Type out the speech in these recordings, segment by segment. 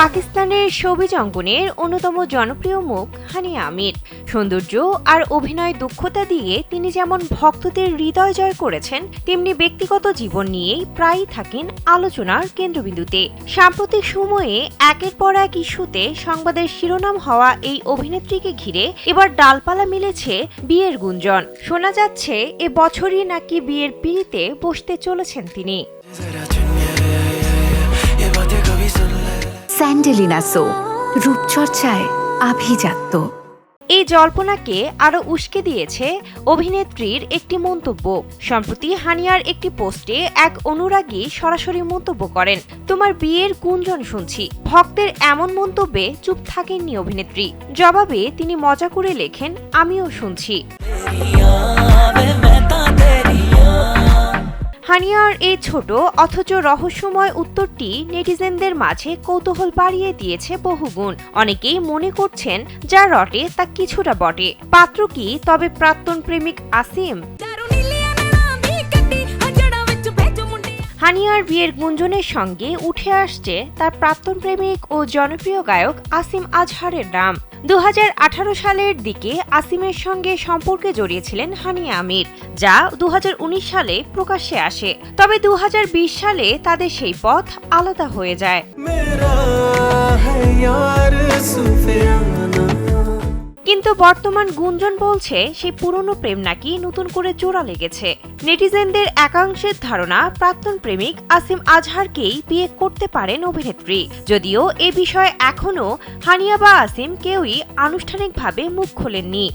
পাকিস্তানের শোবিজ অঙ্গনের অন্যতম জনপ্রিয় মুখ হানিয়া আমির। সৌন্দর্য আর অভিনয় দক্ষতা দিয়ে তিনি যেমন ভক্তদের হৃদয় জয় করেছেন, তেমনি ব্যক্তিগত জীবন নিয়েই প্রায়ই থাকেন আলোচনার কেন্দ্রবিন্দুতে। সাম্প্রতিক সময়ে একের পর এক ইস্যুতে সংবাদের শিরোনাম হওয়া এই অভিনেত্রীকে ঘিরে এবার ডালপালা মিলেছে বিয়ের গুঞ্জন। শোনা যাচ্ছে এ বছরই নাকি বিয়ের পিঁড়িতে বসতে চলেছেন তিনি। স্যান্ডেলিনা সো, রূপচর্চায় আভিজাত্য। এই জল্পনাকে আরো উস্কে দিয়েছে অভিনেত্রীর একটি মন্তব্য। সম্প্রতি হানিয়ার একটি পোস্টে এক অনুরাগী সরাসরি মন্তব্য করেন, তোমার বিয়ের গুঞ্জন শুনছি। ভক্তের এমন মন্তব্যে চুপ থাকেননি অভিনেত্রী। জবাবে তিনি মজা করে লেখেন, আমিও শুনছি। হানিয়ার এই ছোট অথচ রহস্যময় উত্তরটি নেটিজেনদের মাঝে কৌতূহল বাড়িয়ে দিয়েছে বহুগুণ। অনেকেই মনে করছেন যা রটে তা কিছুটা বটে। পাত্র কি তবে প্রাক্তন প্রেমিক আসিম? হানিয়ার বিয়ের গুঞ্জনের সঙ্গে উঠে আসছে তার প্রাক্তন প্রেমিক ও জনপ্রিয় গায়ক আসিম আজহারের নাম। 2018 সালের দিকে আসিমের সঙ্গে সম্পর্কে জড়িয়েছিলেন হানিয়া আমির, যা 2019 সালে প্রকাশ্যে আসে। তবে 2020 সালে তাদের সেই পথ আলাদা হয়ে যায়। কিন্তু বর্তমান গুঞ্জন বলছে সেই পুরনো প্রেম নাকি নতুন করে জোড়া লেগেছে। নেটিজেনদের একাংশের ধারণা প্রাক্তন প্রেমিক আসিম আজহারকেই বিয়ে করতে পারেন অভিনেত্রী, যদিও এ বিষয়ে এখনও হানিয়া বা আসিম কেউই আনুষ্ঠানিকভাবে মুখ খোলেননি।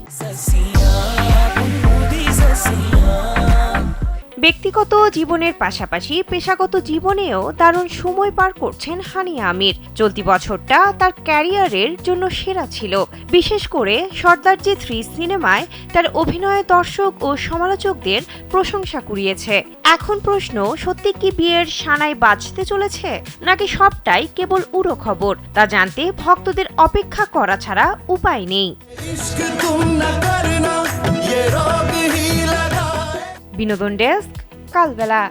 ব্যক্তিগত জীবনের পাশাপাশি পেশাগত জীবনেও দারুণ সময় পার করছেন হানিয়া আমির। চলতি বছরটা তার ক্যারিয়ারের জন্য সেরা ছিল। বিশেষ করে সর্দারজি 3 সিনেমায় তার অভিনয়ে দর্শক ও সমালোচকদের প্রশংসা কুড়িয়েছে। এখন প্রশ্ন, সত্যি কি বিয়ের সানাই বাজতে চলেছে, নাকি সবটাই কেবল উড়ো খবর? তা জানতে ভক্তদের অপেক্ষা করা ছাড়া উপায় নেই। বিনোদন ডেস্ক, কালবেলা।